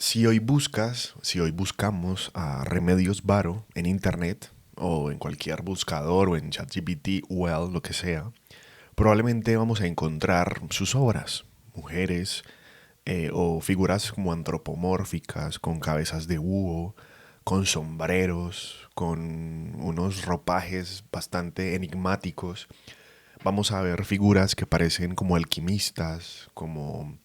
Si hoy buscamos a Remedios Varo en internet o en cualquier buscador o en ChatGPT, well, lo que sea, probablemente vamos a encontrar sus obras, mujeres o figuras como antropomórficas, con cabezas de búho, con sombreros, con unos ropajes bastante enigmáticos. Vamos a ver figuras que parecen como alquimistas, como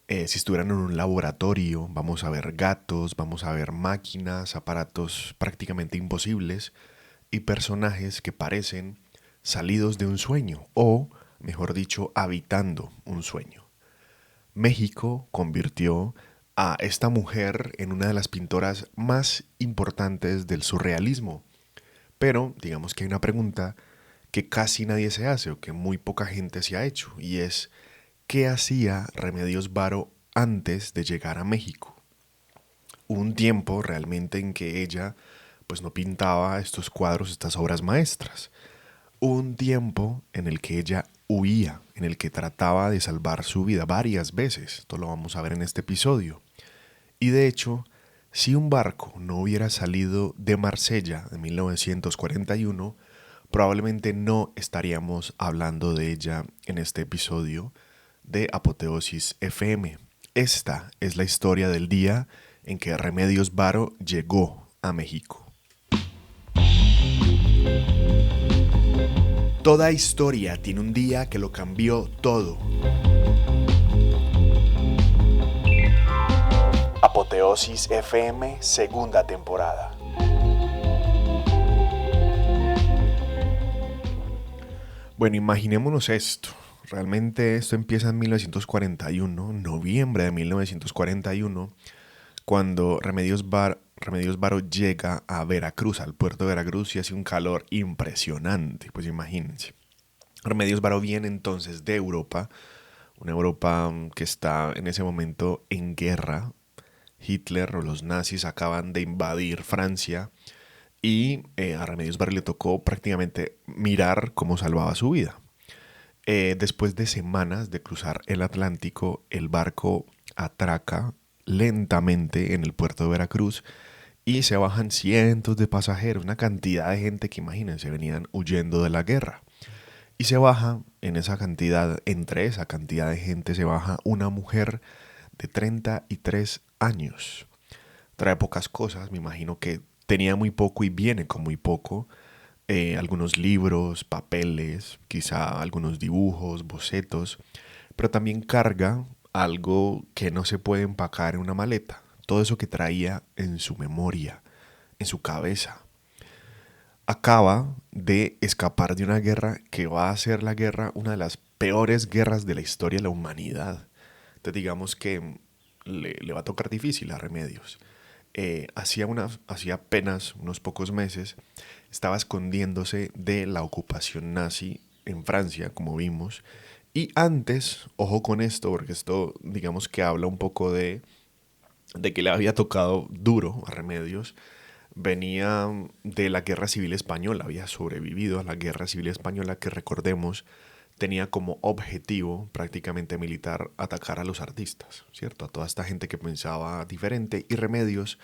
si estuvieran en un laboratorio. Vamos a ver gatos, vamos a ver máquinas, aparatos prácticamente imposibles y personajes que parecen salidos de un sueño o, mejor dicho, habitando un sueño. México convirtió a esta mujer en una de las pintoras más importantes del surrealismo. Pero digamos que hay una pregunta que casi nadie se hace o que muy poca gente se ha hecho, y es ¿qué hacía Remedios Varo antes de llegar a México? Hubo un tiempo realmente en que ella pues no pintaba estos cuadros, estas obras maestras. Hubo un tiempo en el que ella huía, en el que trataba de salvar su vida varias veces. Esto lo vamos a ver en este episodio. Y de hecho, si un barco no hubiera salido de Marsella en 1941, probablemente no estaríamos hablando de ella en este episodio de Apoteosis FM. Esta es la historia del día en que Remedios Varo llegó a México. Toda historia tiene un día que lo cambió todo. Apoteosis FM, segunda temporada. Bueno, imaginémonos esto. Realmente esto empieza en 1941, noviembre de 1941, cuando Remedios Varo llega a Veracruz, al puerto de Veracruz, y hace un calor impresionante, pues imagínense. Remedios Varo viene entonces de Europa, una Europa que está en ese momento en guerra. Hitler o los nazis acaban de invadir Francia y a Remedios Varo le tocó prácticamente mirar cómo salvaba su vida. Después de semanas de cruzar el Atlántico, el barco atraca lentamente en el puerto de Veracruz y se bajan cientos de pasajeros, una cantidad de gente que imagínense venían huyendo de la guerra. Y se baja en esa cantidad, entre esa cantidad de gente se baja una mujer de 33 años. Trae pocas cosas, me imagino que tenía muy poco y viene con muy poco. Algunos libros, papeles, quizá algunos dibujos, bocetos, pero también carga algo que no se puede empacar en una maleta, todo eso que traía en su memoria, en su cabeza. Acaba de escapar de una guerra que va a ser la guerra, una de las peores guerras de la historia de la humanidad. Entonces digamos que le va a tocar difícil a Remedios. Hacía apenas unos pocos meses estaba escondiéndose de la ocupación nazi en Francia, como vimos. Y antes, ojo con esto, porque esto digamos que habla un poco de que le había tocado duro a Remedios. Venía de la Guerra Civil Española, había sobrevivido a la Guerra Civil Española que recordemos tenía como objetivo prácticamente militar atacar a los artistas, ¿cierto? A toda esta gente que pensaba diferente, y Remedios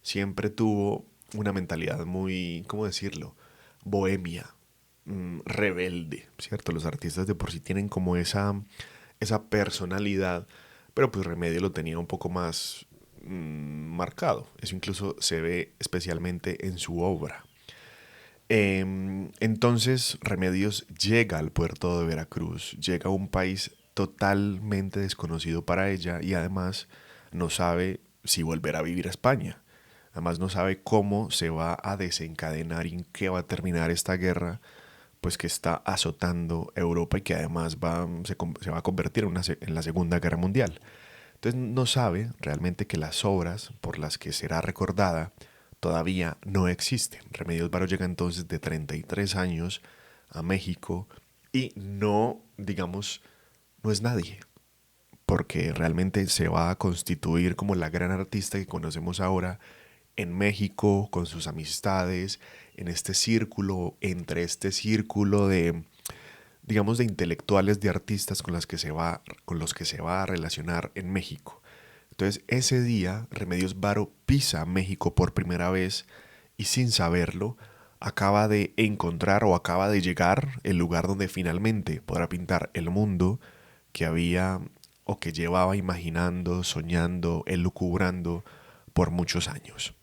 siempre tuvo una mentalidad muy, ¿cómo decirlo? Bohemia, rebelde, ¿cierto? Los artistas de por sí tienen como esa personalidad, pero pues Remedio lo tenía un poco más marcado. Eso incluso se ve especialmente en su obra. Entonces Remedios llega al puerto de Veracruz, llega a un país totalmente desconocido para ella y además no sabe si volver a vivir a España. Además no sabe cómo se va a desencadenar y en qué va a terminar esta guerra, pues que está azotando Europa y que además se va a convertir en la Segunda Guerra Mundial. Entonces no sabe realmente que las obras por las que será recordada todavía no existen. Remedios Varo llega entonces de 33 años a México y no, digamos, no es nadie, porque realmente se va a constituir como la gran artista que conocemos ahora en México, con sus amistades, en este círculo, entre este círculo de, digamos, de intelectuales, de artistas con los que se va a relacionar en México. Entonces ese día Remedios Varo pisa México por primera vez y sin saberlo acaba de encontrar o acaba de llegar el lugar donde finalmente podrá pintar el mundo que había o que llevaba imaginando, soñando, elucubrando por muchos años.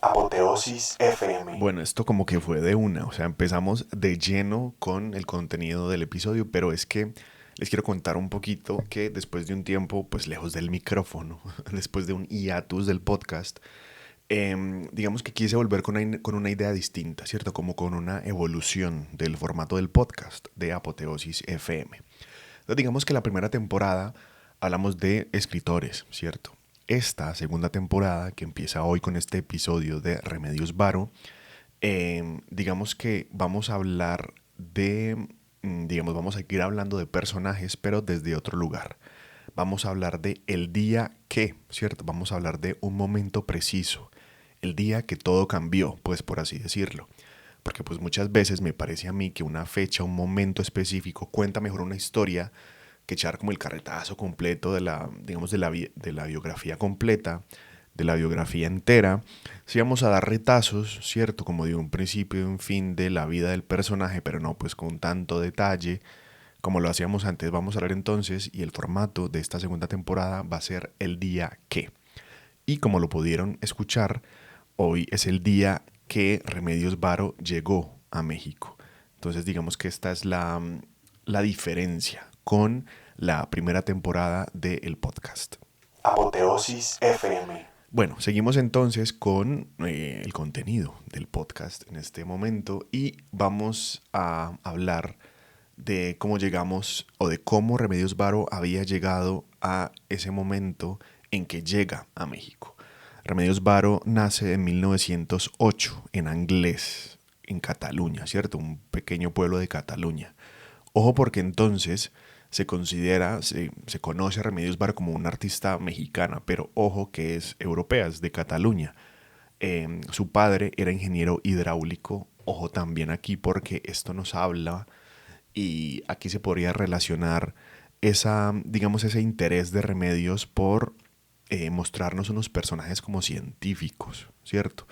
Apoteosis FM. Bueno, esto como que fue de una, o sea, empezamos de lleno con el contenido del episodio, pero es que les quiero contar un poquito que después de un tiempo, pues lejos del micrófono, después de un hiatus del podcast, digamos que quise volver con una idea distinta, ¿cierto? Como con una evolución del formato del podcast de Apoteosis FM. Entonces, digamos que la primera temporada hablamos de escritores, ¿cierto? Esta segunda temporada, que empieza hoy con este episodio de Remedios Varo, digamos que vamos a hablar de, digamos, vamos a ir hablando de personajes, pero desde otro lugar. Vamos a hablar de el día que, ¿cierto? Vamos a hablar de un momento preciso, el día que todo cambió, pues por así decirlo. Porque pues muchas veces me parece a mí que una fecha, un momento específico cuenta mejor una historia que echar como el carretazo completo de la, digamos, de la biografía completa, de la biografía entera. Si vamos a dar retazos, ¿cierto? Como de un principio y un fin de la vida del personaje, pero no pues con tanto detalle como lo hacíamos antes. Vamos a ver entonces, y el formato de esta segunda temporada va a ser el día que. Y como lo pudieron escuchar, hoy es el día que Remedios Varo llegó a México. Entonces digamos que esta es la diferencia con la primera temporada del podcast. Apoteosis FM. Bueno, seguimos entonces con el contenido del podcast en este momento y vamos a hablar de cómo llegamos o de cómo Remedios Varo había llegado a ese momento en que llega a México. Remedios Varo nace en 1908 en Anglés, en Cataluña, ¿cierto? Un pequeño pueblo de Cataluña. Ojo porque entonces se conoce a Remedios Varo como una artista mexicana, pero ojo que es europea, es de Cataluña. Su padre era ingeniero hidráulico, ojo también aquí porque esto nos habla y aquí se podría relacionar digamos, ese interés de Remedios por mostrarnos unos personajes como científicos, ¿cierto?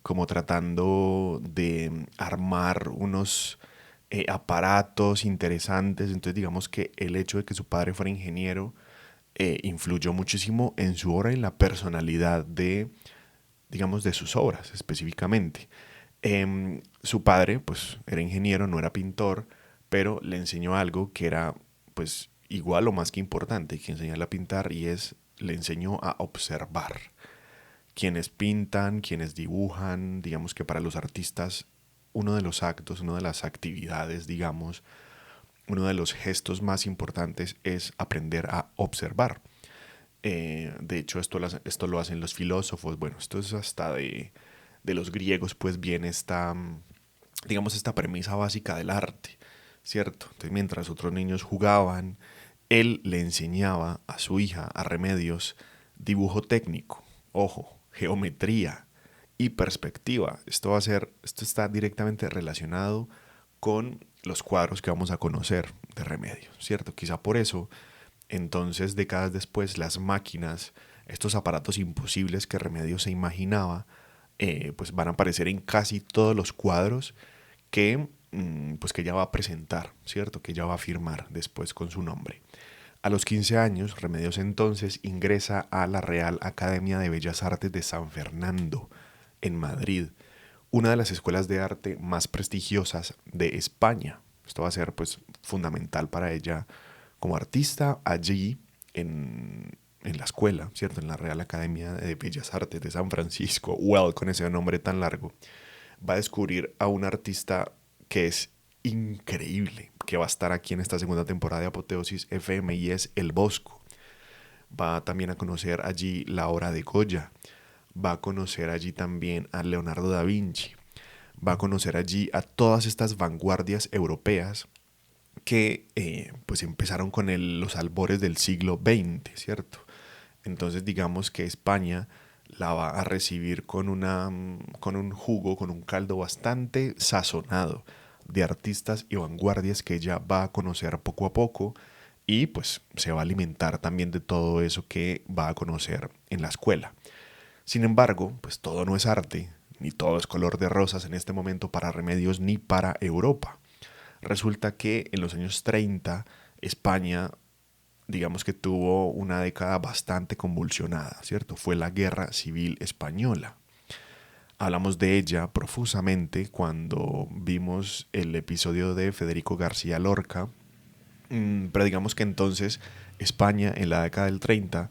Como tratando de armar unos aparatos interesantes. Entonces digamos que el hecho de que su padre fuera ingeniero influyó muchísimo en su obra y en la personalidad de, digamos, de sus obras específicamente. Su padre, pues, era ingeniero, no era pintor, pero le enseñó algo que era, pues, igual o más que importante que enseñarle a pintar y le enseñó a observar. Quienes pintan, quienes dibujan, digamos que para los artistas uno de los actos, una de las actividades, digamos, uno de los gestos más importantes es aprender a observar. De hecho, esto lo hacen los filósofos. Bueno, esto es hasta de los griegos, pues viene esta, digamos, esta premisa básica del arte, ¿cierto? Entonces, mientras otros niños jugaban, él le enseñaba a su hija, a Remedios, dibujo técnico, ojo, geometría y perspectiva. Esto está directamente relacionado con los cuadros que vamos a conocer de Remedios, ¿cierto? Quizá por eso entonces, décadas después, las máquinas, estos aparatos imposibles que Remedios se imaginaba, pues van a aparecer en casi todos los cuadros pues que ella va a presentar, ¿cierto? Que ella va a firmar después con su nombre. A los 15 años, Remedios entonces ingresa a la Real Academia de Bellas Artes de San Fernando, en Madrid, una de las escuelas de arte más prestigiosas de España. Esto va a ser pues fundamental para ella como artista allí en la escuela, ¿cierto? En la Real Academia de Bellas Artes de San Francisco, con ese nombre tan largo, va a descubrir a un artista que es increíble, que va a estar aquí en esta segunda temporada de Apoteosis FM y es El Bosco. Va también a conocer allí la obra de Goya, va a conocer allí también a Leonardo da Vinci, va a conocer allí a todas estas vanguardias europeas que pues empezaron con los albores del siglo XX, ¿cierto? Entonces digamos que España la va a recibir con un jugo, con un caldo bastante sazonado de artistas y vanguardias que ella va a conocer poco a poco y pues se va a alimentar también de todo eso que va a conocer en la escuela. Sin embargo, pues todo no es arte, ni todo es color de rosas en este momento para Remedios ni para Europa. Resulta que en los años 30 España, digamos que tuvo una década bastante convulsionada, ¿cierto? Fue la Guerra Civil Española. Hablamos de ella profusamente cuando vimos el episodio de Federico García Lorca, pero digamos que entonces España en la década del 30,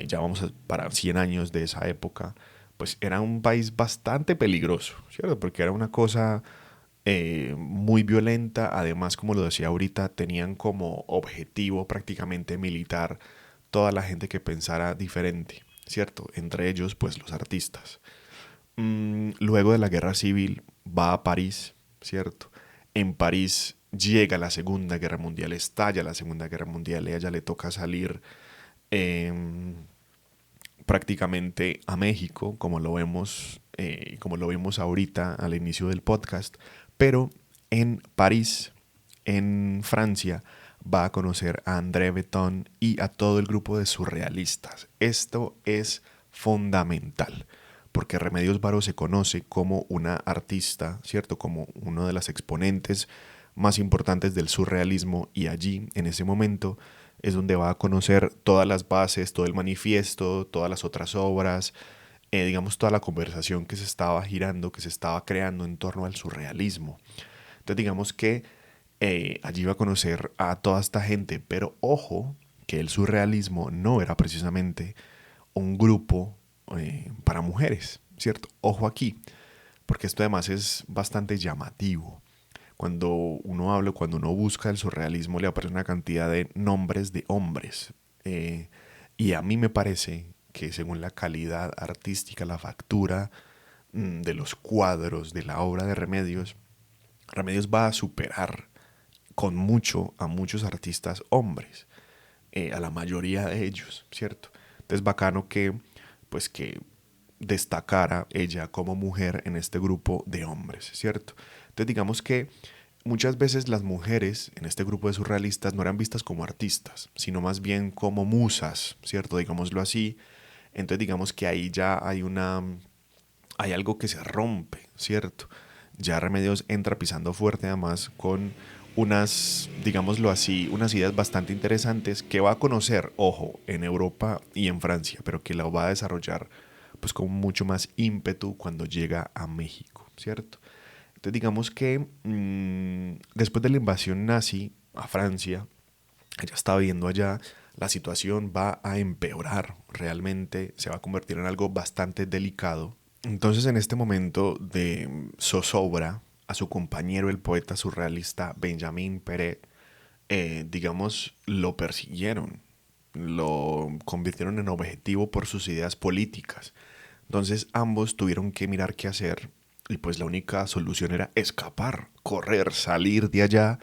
ya para 100 años de esa época, pues era un país bastante peligroso, ¿cierto? Porque era una cosa muy violenta. Además, como lo decía ahorita, tenían como objetivo prácticamente militar toda la gente que pensara diferente, ¿cierto? Entre ellos, pues los artistas. Luego de la guerra civil va a París, ¿cierto? En París llega la Segunda Guerra Mundial, estalla la Segunda Guerra Mundial, y a ella le toca salir em, prácticamente a México, como lo vimos ahorita al inicio del podcast, pero en París, en Francia, va a conocer a André Breton y a todo el grupo de surrealistas. Esto es fundamental, porque Remedios Varo se conoce como una artista, ¿cierto? Como uno de los exponentes más importantes del surrealismo, y allí, en ese momento, es donde va a conocer todas las bases, todo el manifiesto, todas las otras obras, digamos toda la conversación que se estaba girando, que se estaba creando en torno al surrealismo. Entonces digamos que allí va a conocer a toda esta gente, pero ojo que el surrealismo no era precisamente un grupo para mujeres, ¿cierto? Ojo aquí, porque esto además es bastante llamativo. Cuando uno busca el surrealismo, le aparece una cantidad de nombres de hombres. Y a mí me parece que según la calidad artística, la factura de los cuadros, de la obra de Remedios, Remedios va a superar con mucho a muchos artistas hombres, a la mayoría de ellos, ¿cierto? Entonces bacano que destacara ella como mujer en este grupo de hombres, ¿cierto? Entonces digamos que muchas veces las mujeres en este grupo de surrealistas no eran vistas como artistas, sino más bien como musas, ¿cierto? Digámoslo así. Entonces digamos que ahí ya hay algo que se rompe, ¿cierto? Ya Remedios entra pisando fuerte además con digámoslo así, unas ideas bastante interesantes que va a conocer, ojo, en Europa y en Francia, pero que la va a desarrollar pues con mucho más ímpetu cuando llega a México, ¿cierto? Entonces digamos que después de la invasión nazi a Francia, ella estaba viendo allá, la situación va a empeorar, realmente se va a convertir en algo bastante delicado. Entonces en este momento de zozobra, a su compañero, el poeta surrealista Benjamin Peret, digamos, lo persiguieron, lo convirtieron en objetivo por sus ideas políticas. Entonces ambos tuvieron que mirar qué hacer, y pues la única solución era escapar, correr, salir de allá.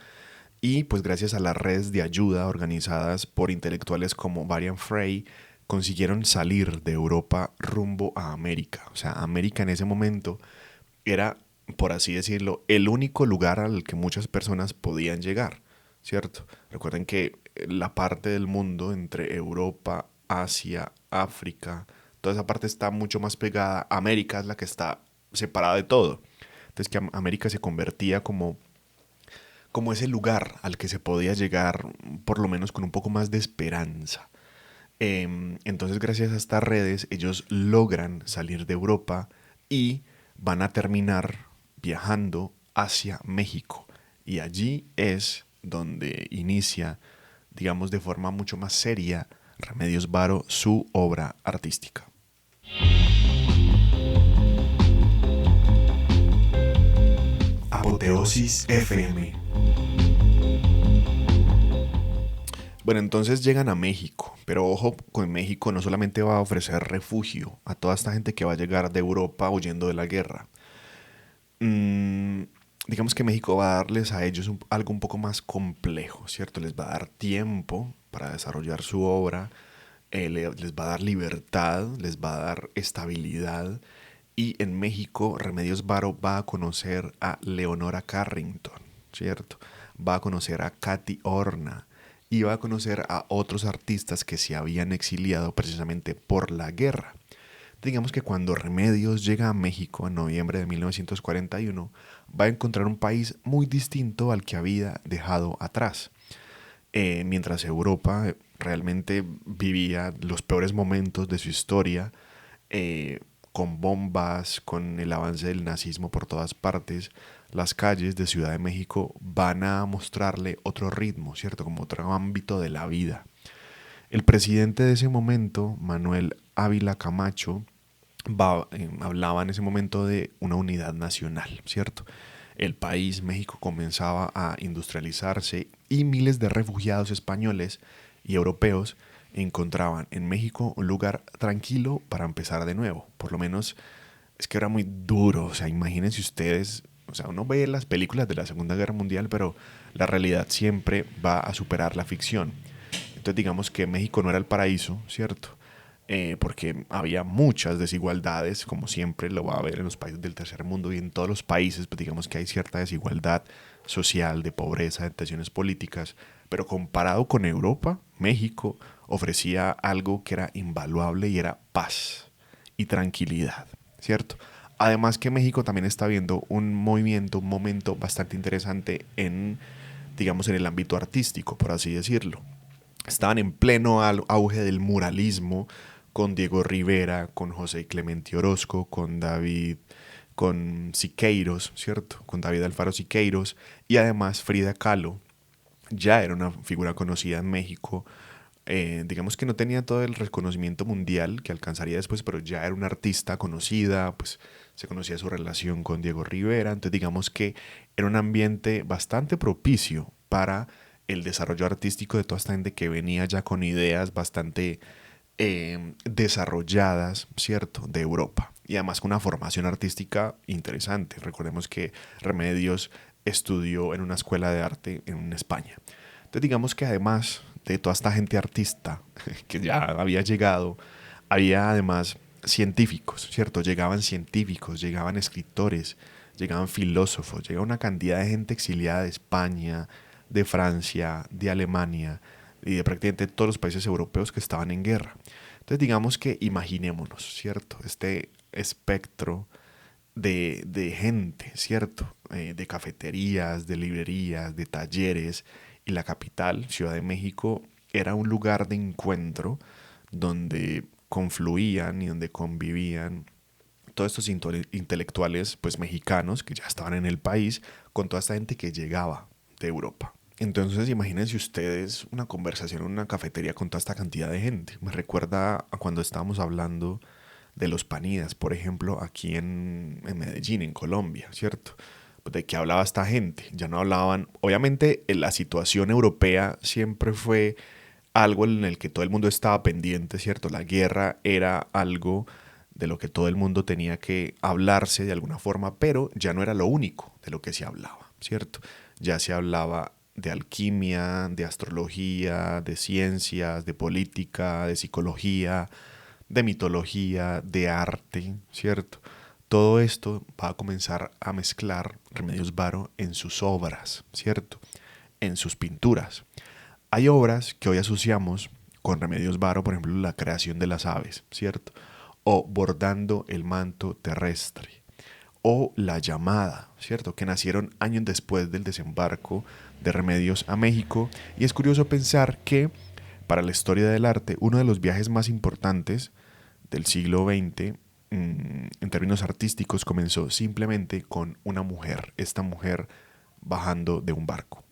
Y pues gracias a las redes de ayuda organizadas por intelectuales como Varian Frey, consiguieron salir de Europa rumbo a América. O sea, América en ese momento era, por así decirlo, el único lugar al que muchas personas podían llegar, ¿cierto? Recuerden que la parte del mundo entre Europa, Asia, África, toda esa parte está mucho más pegada. América es la que está separada de todo. Entonces que América se convertía como ese lugar al que se podía llegar, por lo menos con un poco más de esperanza. Entonces, gracias a estas redes, ellos logran salir de Europa y van a terminar viajando hacia México. Y allí es donde inicia, digamos, de forma mucho más seria, Remedios Varo su obra artística. Apoteosis FM. Bueno, entonces llegan a México, pero ojo, con México no solamente va a ofrecer refugio a toda esta gente que va a llegar de Europa huyendo de la guerra. Mm, digamos que México va a darles a ellos algo un poco más complejo, ¿cierto? Les va a dar tiempo para desarrollar su obra, les va a dar libertad, les va a dar estabilidad. Y en México, Remedios Varo va a conocer a Leonora Carrington, ¿cierto? Va a conocer a Katy Horna iba a conocer a otros artistas que se habían exiliado precisamente por la guerra. Digamos que cuando Remedios llega a México en noviembre de 1941, va a encontrar un país muy distinto al que había dejado atrás. Mientras Europa realmente vivía los peores momentos de su historia, eh, con bombas, con el avance del nazismo por todas partes, las calles de Ciudad de México van a mostrarle otro ritmo, ¿cierto? Como otro ámbito de la vida. El presidente de ese momento, Manuel Ávila Camacho, hablaba en ese momento de una unidad nacional, ¿cierto? El país, México, comenzaba a industrializarse y miles de refugiados españoles y europeos encontraban en México un lugar tranquilo para empezar de nuevo. Por lo menos es que era muy duro, o sea, imagínense ustedes, o sea, uno ve las películas de la Segunda Guerra Mundial, pero la realidad siempre va a superar la ficción. Entonces digamos que México no era el paraíso, ¿cierto? Porque había muchas desigualdades, como siempre lo va a haber en los países del tercer mundo y en todos los países, pues digamos que hay cierta desigualdad social, de pobreza, de tensiones políticas, pero comparado con Europa, México ofrecía algo que era invaluable y era paz y tranquilidad, ¿cierto? Además que México también está viendo un movimiento, un momento bastante interesante en, digamos, en el ámbito artístico, por así decirlo. Estaban en pleno auge del muralismo con Diego Rivera, con José Clemente Orozco, con Siqueiros, ¿cierto? Con David Alfaro Siqueiros y además Frida Kahlo ya era una figura conocida en México. Digamos que no tenía todo el reconocimiento mundial que alcanzaría después, pero ya era una artista conocida, pues se conocía su relación con Diego Rivera, entonces digamos que era un ambiente bastante propicio para el desarrollo artístico de toda esta gente que venía ya con ideas bastante desarrolladas, ¿cierto?, de Europa. Y además con una formación artística interesante. Recordemos que Remedios estudió en una escuela de arte en España. Entonces digamos que además de toda esta gente artista que ya había llegado, había además científicos, ¿cierto? Llegaban científicos, llegaban escritores, llegaban filósofos, llegaba una cantidad de gente exiliada de España, de Francia, de Alemania y de prácticamente todos los países europeos que estaban en guerra. Entonces digamos que imaginémonos, ¿cierto? Este espectro de gente, ¿cierto? De cafeterías, de librerías, de talleres. Y la capital, Ciudad de México, era un lugar de encuentro donde confluían y donde convivían todos estos intelectuales pues mexicanos que ya estaban en el país con toda esta gente que llegaba de Europa. Entonces imagínense ustedes una conversación en una cafetería con toda esta cantidad de gente. Me recuerda a cuando estábamos hablando de los Panidas, por ejemplo, aquí en Medellín, en Colombia, ¿cierto? Pues de qué hablaba esta gente. Ya no hablaban, obviamente la situación europea siempre fue algo en el que todo el mundo estaba pendiente, ¿cierto? La guerra era algo de lo que todo el mundo tenía que hablarse de alguna forma, pero ya no era lo único de lo que se hablaba, ¿cierto? Ya se hablaba de alquimia, de astrología, de ciencias, de política, de psicología, de mitología, de arte, ¿cierto? Todo esto va a comenzar a mezclar Remedios Varo en sus obras, ¿cierto? En sus pinturas. Hay obras que hoy asociamos con Remedios Varo, por ejemplo, la creación de las aves, ¿cierto? O bordando el manto terrestre. O La llamada, ¿cierto? Que nacieron años después del desembarco de Remedios a México. Y es curioso pensar que para la historia del arte, uno de los viajes más importantes del siglo XX, en términos artísticos, comenzó simplemente con una mujer, esta mujer bajando de un barco.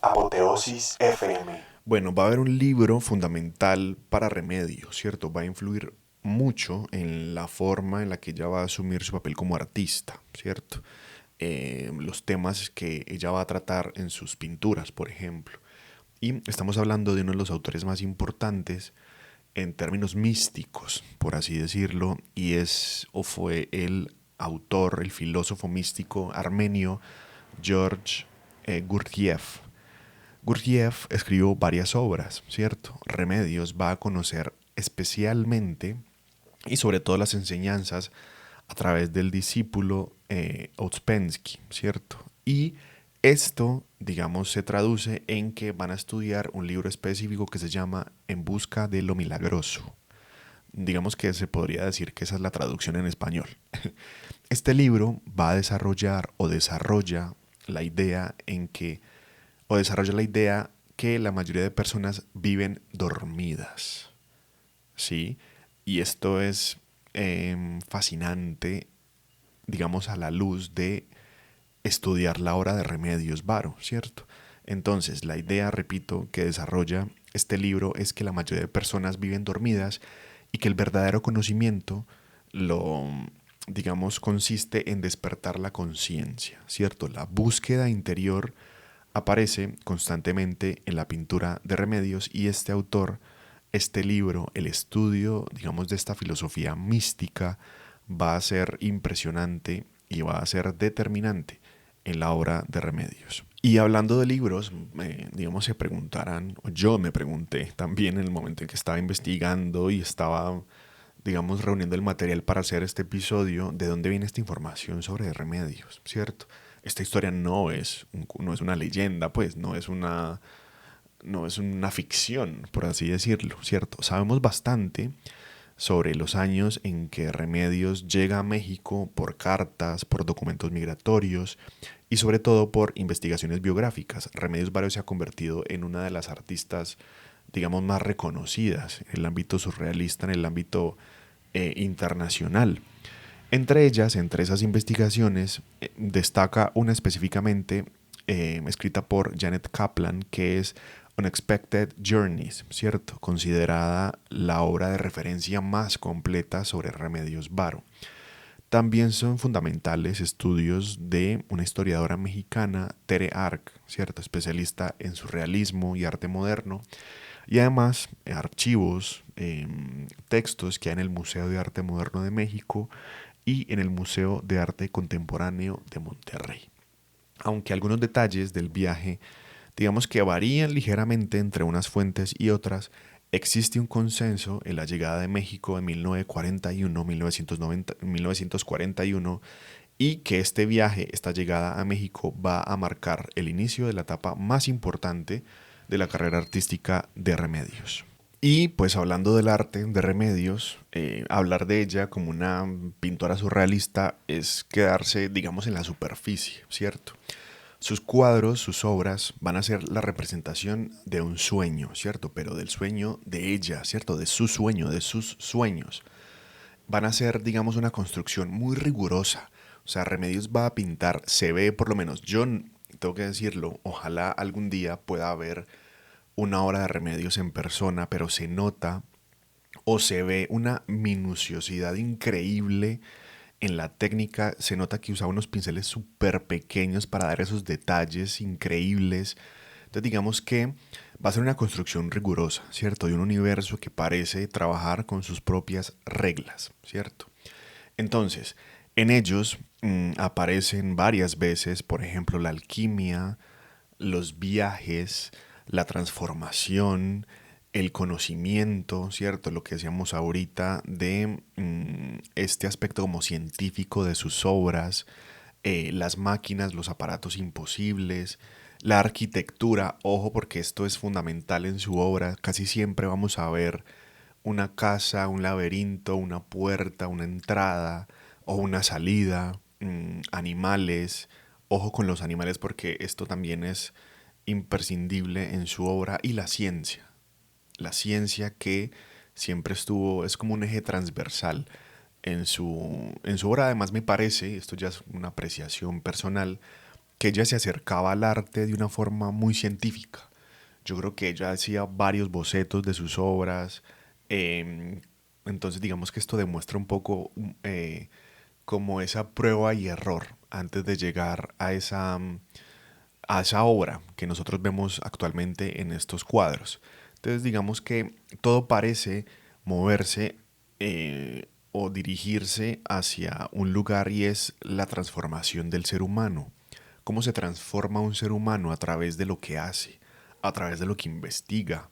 Apoteosis FM. Bueno, va a haber un libro fundamental para Remedios, ¿cierto? Va a influir mucho en la forma en la que ella va a asumir su papel como artista, ¿cierto? Los temas que ella va a tratar en sus pinturas, por ejemplo. Y estamos hablando de uno de los autores más importantes en términos místicos, por así decirlo, y es o fue el autor, el filósofo místico armenio George Gurdjieff. Gurdjieff escribió varias obras, ¿cierto? Remedios va a conocer especialmente y sobre todo las enseñanzas a través del discípulo Ouspensky, ¿cierto? Y Esto, digamos, se traduce en que van a estudiar un libro específico que se llama En busca de lo milagroso. Digamos que se podría decir que esa es la traducción en español. Este libro va a desarrollar o desarrolla la idea en que, o desarrolla la idea que la mayoría de personas viven dormidas, ¿sí? Y esto es fascinante, digamos, a la luz de estudiar la obra de Remedios Varo, ¿cierto? Entonces, la idea, repito, que desarrolla este libro es que la mayoría de personas viven dormidas y que el verdadero conocimiento lo, digamos, consiste en despertar la conciencia, ¿cierto? La búsqueda interior aparece constantemente en la pintura de Remedios y este autor, este libro, el estudio, digamos, de esta filosofía mística va a ser impresionante y va a ser determinante en la obra de Remedios. Y hablando de libros, digamos, se preguntarán, o yo me pregunté también en el momento en que estaba investigando y estaba, digamos, reuniendo el material para hacer este episodio, de dónde viene esta información sobre Remedios, ¿cierto? Esta historia no es una leyenda, pues, no es una ficción, por así decirlo, ¿cierto? Sabemos bastante sobre los años en que Remedios llega a México por cartas, por documentos migratorios y sobre todo por investigaciones biográficas. Remedios Varo se ha convertido en una de las artistas, digamos, más reconocidas en el ámbito surrealista, en el ámbito internacional. Entre ellas, entre esas investigaciones, destaca una específicamente escrita por Janet Kaplan, que es Unexpected Journeys, ¿cierto? Considerada la obra de referencia más completa sobre Remedios Varo. También son fundamentales estudios de una historiadora mexicana, Tere Arc, ¿cierto? Especialista en surrealismo y arte moderno. Y además, archivos, textos que hay en el Museo de Arte Moderno de México y en el Museo de Arte Contemporáneo de Monterrey. Aunque algunos detalles del viaje, digamos que varían ligeramente entre unas fuentes y otras, existe un consenso en la llegada de México en 1941, 1990, 1941 y que este viaje, esta llegada a México va a marcar el inicio de la etapa más importante de la carrera artística de Remedios. Y pues hablando del arte de Remedios, hablar de ella como una pintora surrealista es quedarse, digamos, en la superficie, ¿cierto? Sus cuadros, sus obras van a ser la representación de un sueño, ¿cierto? Pero del sueño de ella, ¿cierto? De su sueño, de sus sueños. Van a ser, digamos, una construcción muy rigurosa. O sea, Remedios va a pintar, se ve por lo menos, yo tengo que decirlo, ojalá algún día pueda haber una obra de Remedios en persona, pero se nota o se ve una minuciosidad increíble en la técnica. Se nota que usa unos pinceles súper pequeños para dar esos detalles increíbles. Entonces digamos que va a ser una construcción rigurosa, ¿cierto? De un universo que parece trabajar con sus propias reglas, ¿cierto? Entonces, en ellos aparecen varias veces, por ejemplo, la alquimia, los viajes, la transformación, el conocimiento, ¿cierto? Lo que decíamos ahorita de este aspecto como científico de sus obras, las máquinas, los aparatos imposibles, la arquitectura, ojo porque esto es fundamental en su obra, casi siempre vamos a ver una casa, un laberinto, una puerta, una entrada o una salida, animales, ojo con los animales porque esto también es imprescindible en su obra y la ciencia que siempre estuvo, es como un eje transversal en su obra. Además me parece, esto ya es una apreciación personal, que ella se acercaba al arte de una forma muy científica. Yo creo que ella hacía varios bocetos de sus obras, eh, entonces digamos que esto demuestra un poco como esa prueba y error antes de llegar a esa obra que nosotros vemos actualmente en estos cuadros. Entonces digamos que todo parece moverse o dirigirse hacia un lugar y es la transformación del ser humano. Cómo se transforma un ser humano a través de lo que hace, a través de lo que investiga.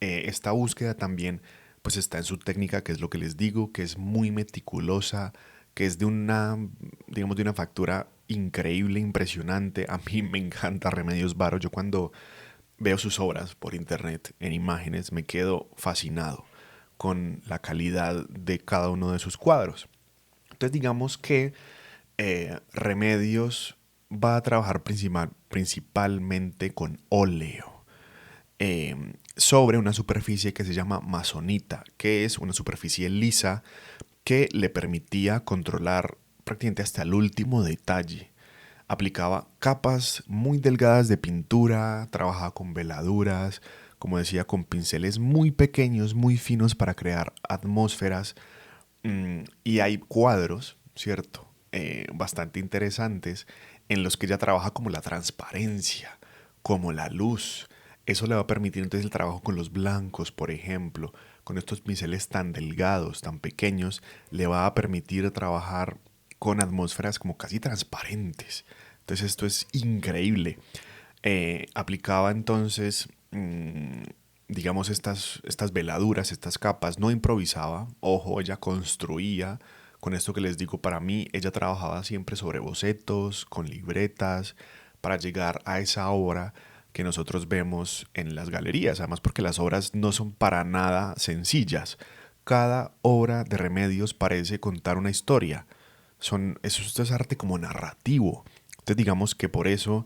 Esta búsqueda también pues está en su técnica, que es lo que les digo, que es muy meticulosa, que es de una, digamos, de una factura increíble, impresionante. A mí me encanta Remedios Varo. Yo cuando veo sus obras por internet en imágenes me quedo fascinado con la calidad de cada uno de sus cuadros. Entonces digamos que Remedios va a trabajar principalmente con óleo sobre una superficie que se llama masonita, que es una superficie lisa que le permitía controlar prácticamente hasta el último detalle. Aplicaba capas muy delgadas de pintura, trabajaba con veladuras, como decía, con pinceles muy pequeños, muy finos para crear atmósferas. Y hay cuadros, ¿cierto? Bastante interesantes en los que ella trabaja como la transparencia, como la luz. Eso le va a permitir entonces el trabajo con los blancos, por ejemplo, con estos pinceles tan delgados, tan pequeños, le va a permitir trabajar con atmósferas como casi transparentes. Entonces esto es increíble. Aplicaba entonces, digamos, estas veladuras, estas capas, no improvisaba, ojo, ella construía. Con esto que les digo, para mí, ella trabajaba siempre sobre bocetos, con libretas, para llegar a esa obra que nosotros vemos en las galerías, además porque las obras no son para nada sencillas. Cada obra de Remedios parece contar una historia. Esto es arte como narrativo. Entonces digamos que por eso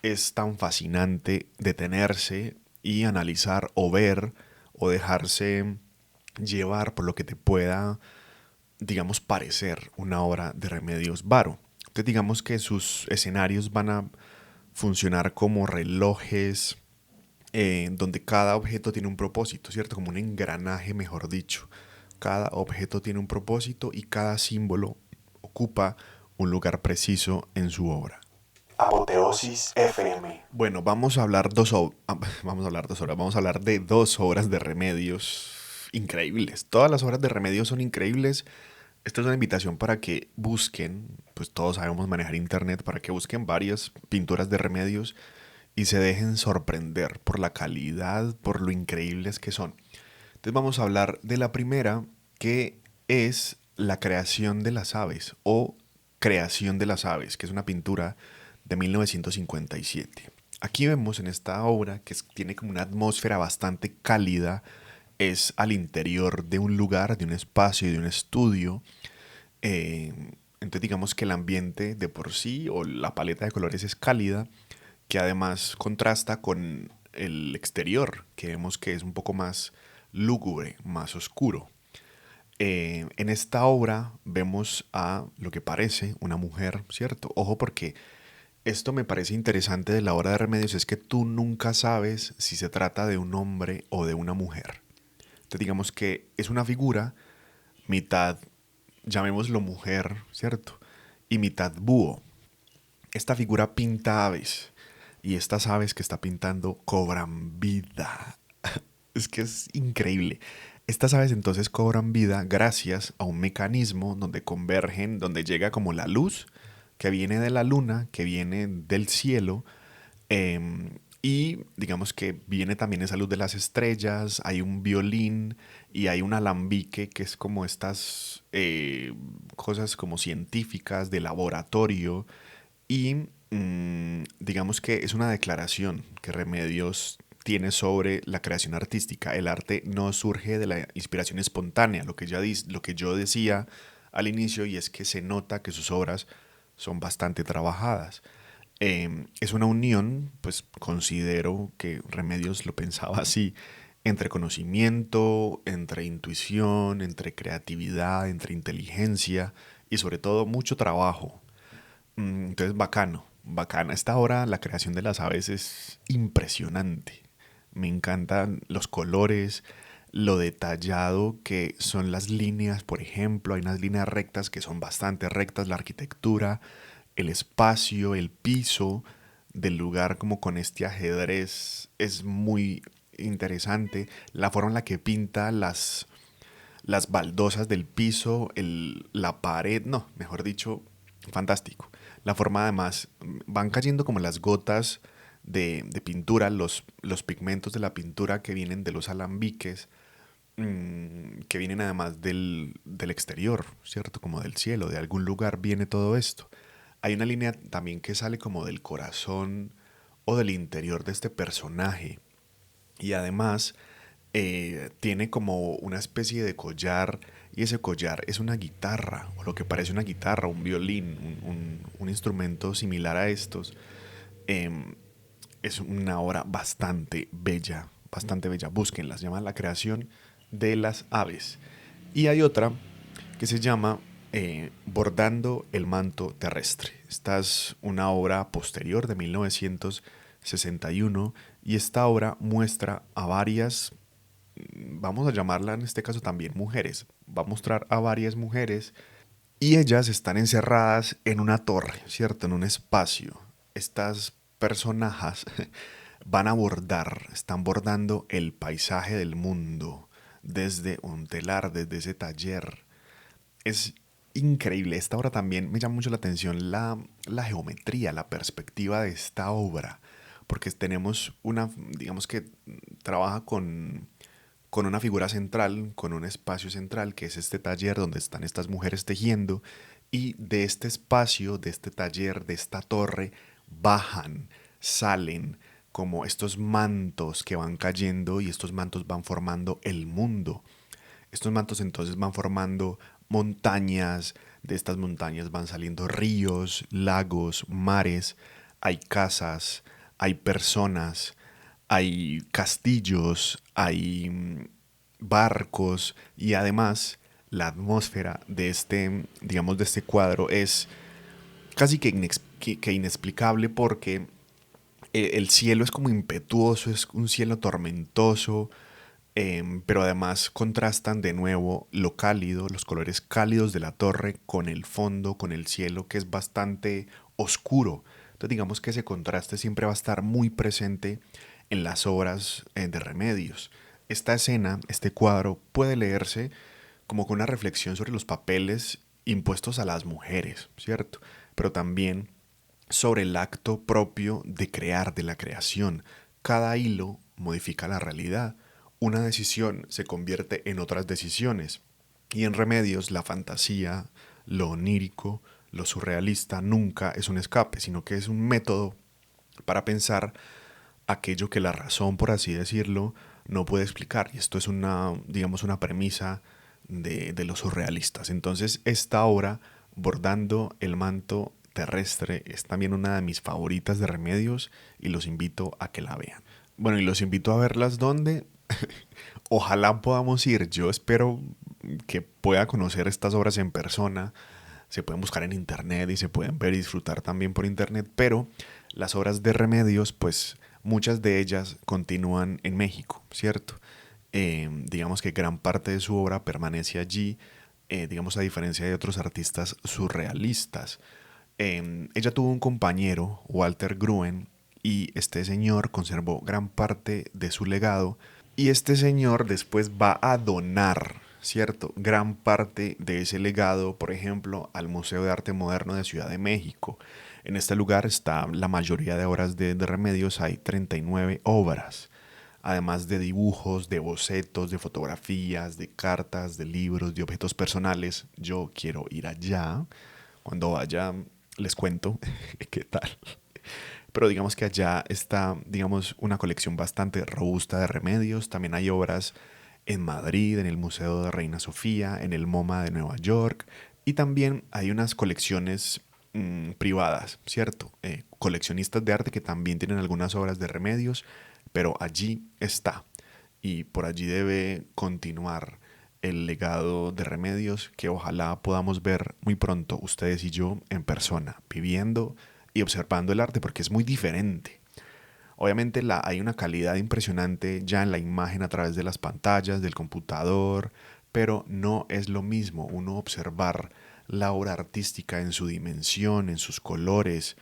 es tan fascinante detenerse y analizar o ver o dejarse llevar por lo que te pueda, digamos, parecer una obra de Remedios Varo. Entonces digamos que sus escenarios van a funcionar como relojes donde cada objeto tiene un propósito, ¿cierto? Como un engranaje, mejor dicho. Cada objeto tiene un propósito y cada símbolo ocupa un lugar preciso en su obra. Apoteosis FM. Bueno, vamos a hablar 2 horas, vamos a hablar de 2 obras de Remedios increíbles. Todas las obras de Remedios son increíbles. Esta es una invitación para que busquen, pues todos sabemos manejar internet, para que busquen varias pinturas de Remedios y se dejen sorprender por la calidad, por lo increíbles que son. Entonces vamos a hablar de la primera, que es la creación de las aves o creación de las aves, que es una pintura de 1957. Aquí vemos en esta obra que tiene como una atmósfera bastante cálida, es al interior de un lugar, de un espacio, de un estudio. Eh, entonces digamos que el ambiente de por sí o la paleta de colores es cálida, que además contrasta con el exterior, que vemos que es un poco más lúgubre, más oscuro. En esta obra vemos a lo que parece una mujer, ¿cierto? Ojo porque esto me parece interesante de la obra de Remedios, es que tú nunca sabes si se trata de un hombre o de una mujer. Entonces digamos que es una figura mitad, llamémoslo mujer, ¿cierto? Y mitad búho. Esta figura pinta aves y estas aves que está pintando cobran vida. Es que es increíble. Estas aves entonces cobran vida gracias a un mecanismo donde convergen, donde llega como la luz que viene de la luna, que viene del cielo, y digamos que viene también esa luz de las estrellas, hay un violín y hay un alambique que es como estas cosas como científicas de laboratorio y digamos que es una declaración que Remedios tiene sobre la creación artística. El arte no surge de la inspiración espontánea, lo que yo decía al inicio, y es que se nota que sus obras son bastante trabajadas. Es una unión, pues considero que Remedios lo pensaba así, entre conocimiento, entre intuición, entre creatividad, entre inteligencia y sobre todo mucho trabajo. Entonces, bacano, bacana. Esta hora la creación de las aves es impresionante. Me encantan los colores, lo detallado que son las líneas, por ejemplo. Hay unas líneas rectas que son bastante rectas, la arquitectura, el espacio, el piso del lugar como con este ajedrez es muy interesante. La forma en la que pinta las baldosas del piso, la pared, no, mejor dicho, fantástico. La forma además, van cayendo como las gotas de pintura, los pigmentos de la pintura que vienen de los alambiques, que vienen además del exterior, ¿cierto? Como del cielo, de algún lugar viene todo esto. hay una línea también que sale como del corazón o del interior de este personaje. Y además tiene como una especie de collar, y ese collar es una guitarra, o lo que parece una guitarra, un violín, un instrumento similar a estos. Em, es una obra bastante bella, bastante bella. Búsquenla, se llama La creación de las aves. Y hay otra que se llama Bordando el manto terrestre. Esta es una obra posterior de 1961 y esta obra muestra a varias, vamos a llamarla en este caso también mujeres, va a mostrar a varias mujeres y ellas están encerradas en una torre, ¿cierto? En un espacio. Estas personajes van a bordar, están bordando el paisaje del mundo desde un telar, desde ese taller. Es increíble. Esta obra también me llama mucho la atención la geometría, la perspectiva de esta obra, porque tenemos una, digamos que trabaja con una figura central, con un espacio central, que es este taller donde están estas mujeres tejiendo, y de este espacio, de este taller, de esta torre, bajan, salen como estos mantos que van cayendo y estos mantos van formando el mundo. Estos mantos entonces van formando montañas, de estas montañas van saliendo ríos, lagos, mares, hay casas, hay personas, hay castillos, hay barcos y además la atmósfera de este, digamos, de este cuadro es casi que inexplicable porque el cielo es como impetuoso, es un cielo tormentoso, pero además contrastan de nuevo lo cálido, los colores cálidos de la torre con el fondo, con el cielo que es bastante oscuro. Entonces digamos que ese contraste siempre va a estar muy presente en las obras de Remedios. Esta escena, este cuadro, puede leerse como con una reflexión sobre los papeles impuestos a las mujeres, ¿cierto? Pero también sobre el acto propio de crear, de la creación. Cada hilo modifica la realidad. Una decisión se convierte en otras decisiones. Y en Remedios, la fantasía, lo onírico, lo surrealista nunca es un escape, sino que es un método para pensar aquello que la razón, por así decirlo, no puede explicar. Y esto es una, digamos, una premisa de los surrealistas. Entonces, esta obra, Bordando el manto terrestre, es también una de mis favoritas de Remedios y los invito a que la vean. Bueno, y los invito a verlas donde ojalá podamos ir. Yo espero que pueda conocer estas obras en persona. Se pueden buscar en internet y se pueden ver y disfrutar también por internet, pero las obras de Remedios, pues muchas de ellas continúan en México, ¿cierto? Digamos que gran parte de su obra permanece allí, digamos a diferencia de otros artistas surrealistas. Ella tuvo un compañero, Walter Gruen, y este señor conservó gran parte de su legado y este señor después va a donar, ¿cierto? Gran parte de ese legado, por ejemplo, al Museo de Arte Moderno de Ciudad de México. En este lugar está la mayoría de obras de Remedios, hay 39 obras, además de dibujos, de bocetos, de fotografías, de cartas, de libros, de objetos personales. Yo quiero ir allá. Cuando vaya, les cuento qué tal. Pero digamos que allá está, digamos, una colección bastante robusta de Remedios. También hay obras en Madrid, en el Museo de Reina Sofía, en el MoMA de Nueva York. Y también hay unas colecciones privadas, ¿cierto? Coleccionistas de arte que también tienen algunas obras de Remedios, pero allí está. Y por allí debe continuar el legado de Remedios que ojalá podamos ver muy pronto ustedes y yo en persona, viviendo y observando el arte porque es muy diferente. Obviamente hay una calidad impresionante ya en la imagen a través de las pantallas, del computador, pero no es lo mismo uno observar la obra artística en su dimensión, en sus colores,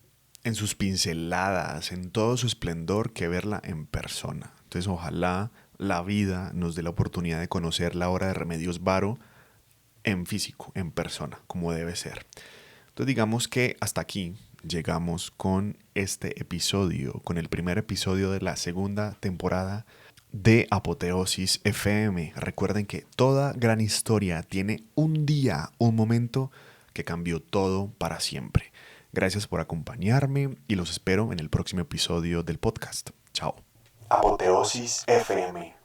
en sus pinceladas, en todo su esplendor que verla en persona. Entonces ojalá la vida nos dé la oportunidad de conocer la obra de Remedios Varo en físico, en persona, como debe ser. Entonces digamos que hasta aquí llegamos con este episodio, con el primer episodio de la segunda temporada de Apoteosis FM. Recuerden que toda gran historia tiene un día, un momento que cambió todo para siempre. Gracias por acompañarme y los espero en el próximo episodio del podcast. Chao. Apoteosis FM.